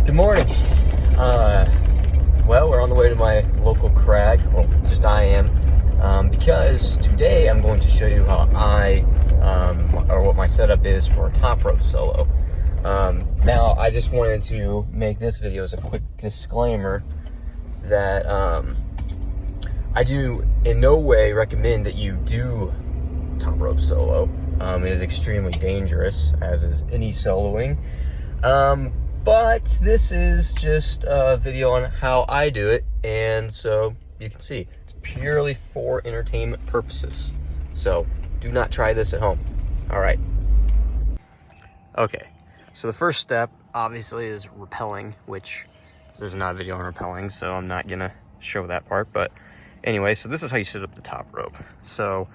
Good morning. Well, we're on the way to my local crag. Well, just I am. Because today I'm going to show you how or what my setup is for a top rope solo. Now, I just wanted to make this video as a quick disclaimer that I do in no way recommend that you do top rope solo. It is extremely dangerous, as is any soloing. But this is just a video on how I do it, and so you can see it's purely for entertainment purposes. So do not try this at home. All right. Okay, so the first step obviously is rappelling, which there's not a video on rappelling, so I'm not gonna show that part. But anyway, so this is how you set up the top rope. So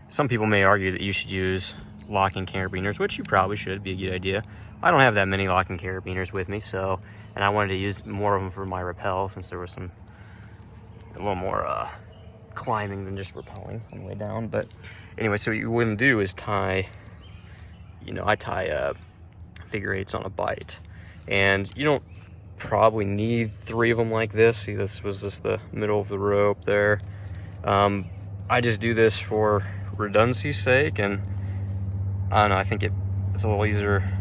some people may argue that you should use locking carabiners, which you probably should, be a good idea. I don't have that many locking carabiners with me, and I wanted to use more of them for my rappel since there was a little more climbing than just rappelling on the way down. But anyway, so what you wouldn't do is I tie figure eights on a bite, and you don't probably need 3 of them like this. See, this was just the middle of the rope there. I just do this for redundancy's sake, and I don't know, I think it's a little easier.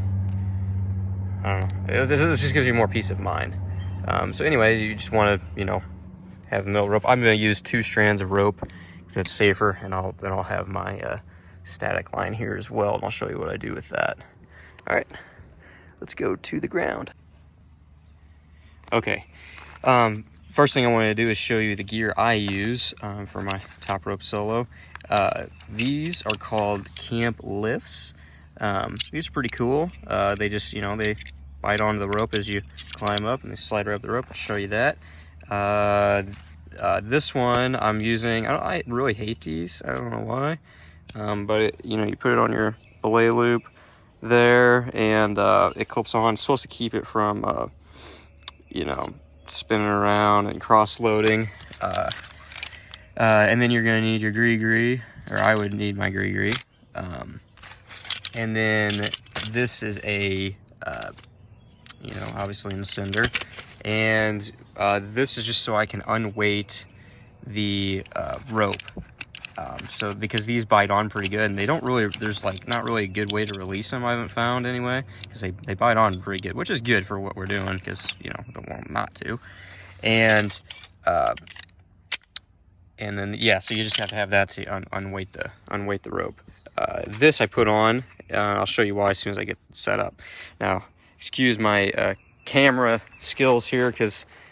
I don't know, this just gives you more peace of mind. So anyways, you just want to, have the middle rope. I'm going to use 2 strands of rope because that's safer, and then I'll have my static line here as well, and I'll show you what I do with that. All right, let's go to the ground. Okay, first thing I want to do is show you the gear I use for my top rope solo. These are called camp lifts. These are pretty cool. They just, they bite onto the rope as you climb up, and they slide right up the rope. I'll show you that. This one I'm using, I really hate these. I don't know why. But you put it on your belay loop there, and it clips on. It's supposed to keep it from, spinning around and cross-loading. And then you're going to need your gree-gree, or I would need my gree-gree. And then this is a, obviously an ascender. And this is just so I can unweight the rope. So because these bite on pretty good, and they don't really, there's not really a good way to release them, I haven't found anyway, because they bite on pretty good, which is good for what we're doing, because, we don't want them not to. And then, yeah, so you just have to have that to unweight the rope. This I put on, I'll show you why as soon as I get set up. Now, excuse my camera skills here,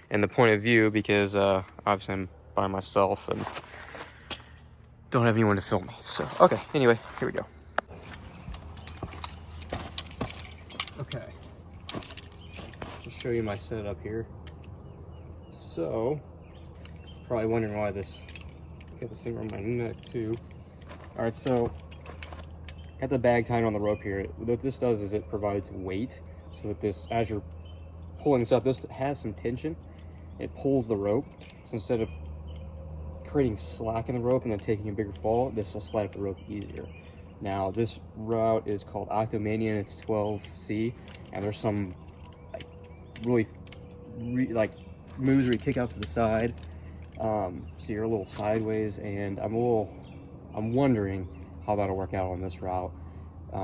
and the point of view, because obviously I'm by myself and don't have anyone to film me. So, okay, anyway, here we go. Okay, I'll show you my setup here. So, probably wondering why got this thing around my neck too. All right, so got the bag tied on the rope here. What this does is it provides weight, so that this, as you're pulling this up, this has some tension. It pulls the rope, so instead of creating slack in the rope and then taking a bigger fall, this will slide up the rope easier. Now, this route is called Octomania, and it's 12C, and there's some really moves where you kick out to the side, so you're a little sideways, and I'm wondering how that'll work out on this route.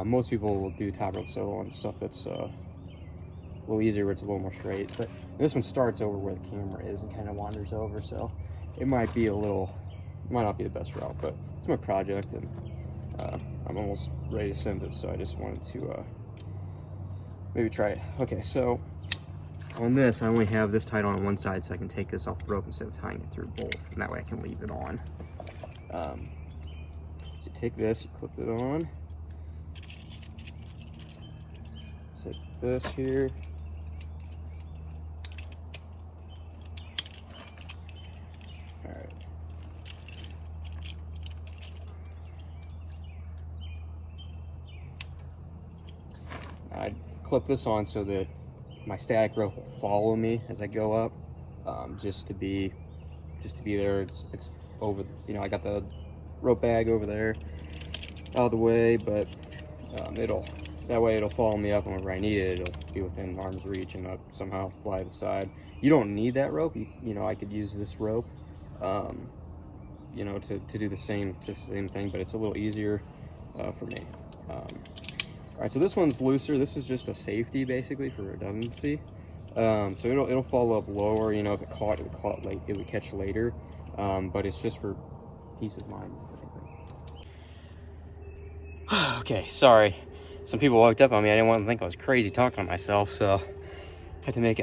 Most people will do top rope solo on stuff that's a little easier, where it's a little more straight, but this one starts over where the camera is and kind of wanders over, so it might not be the best route, but it's my project, and I'm almost ready to send it, so I just wanted to maybe try it. Okay, so on this, I only have this tied on one side, so I can take this off the rope instead of tying it through both, and that way I can leave it on. So you take this, you clip it on, take this here, alright. I clip this on so that my static rope will follow me as I go up, just to be there. It's over, I got the rope bag over there out of the way, but it'll That way it'll follow me up whenever I need it. It'll be within arm's reach and not somehow fly to the side. You don't need that rope. You know, I could use this rope, you know, to do the same thing, but it's a little easier for me. All right, so this one's looser. This is just a safety, basically, for redundancy. So it'll follow up lower. You know, if it caught, it would caught late. It would catch later. But it's just for peace of mind. Okay, sorry. Some people walked up on me. I didn't want them to think I was crazy talking to myself, so I had to make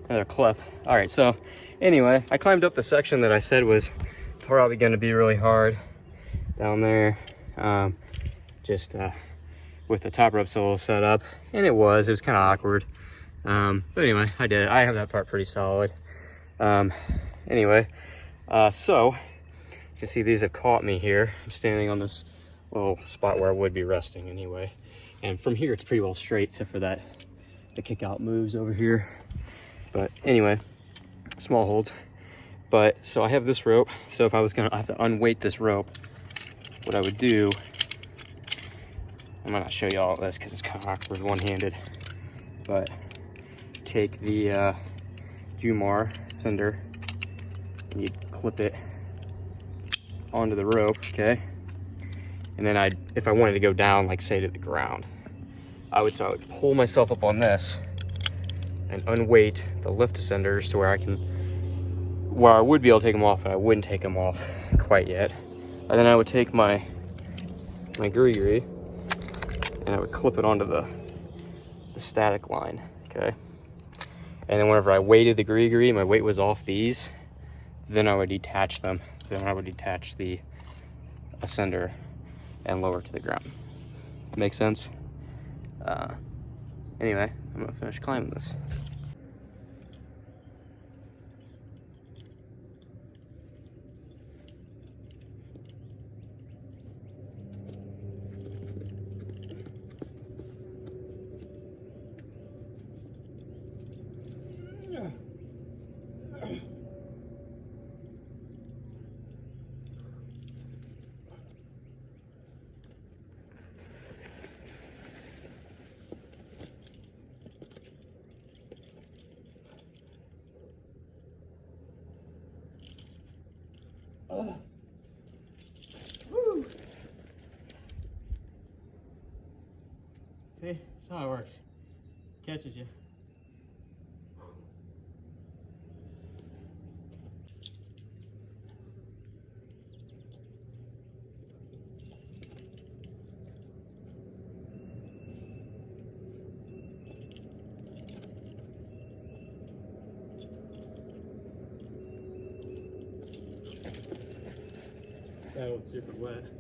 another clip. All right, so anyway, I climbed up the section that I said was probably going to be really hard down there, just with the top rope solo set up, and it was kind of awkward. But anyway, I did it. I have that part pretty solid. Anyway, so you can see these have caught me here. I'm standing on this little spot where I would be resting anyway. And from here, it's pretty well straight, except for the kick out moves over here. But anyway, small holds. But so I have this rope. So if I was gonna have to unweight this rope, what I would do, I might not show you all of this because it's kind of awkward one-handed, but take the Jumar cinder and you'd clip it onto the rope, okay? And then if I wanted to go down, like say to the ground, I would pull myself up on this and unweight the lift cinders to where I would be able to take them off, and I wouldn't take them off quite yet. And then I would take my gree and I would clip it onto the static line, okay? And then whenever I weighted the gree, my weight was off these, then I would detach them. Then I would detach the ascender and lower to the ground. Make sense? Anyway, I'm gonna finish climbing this. Woo. See, that's how it works. Catches you. That was super wet.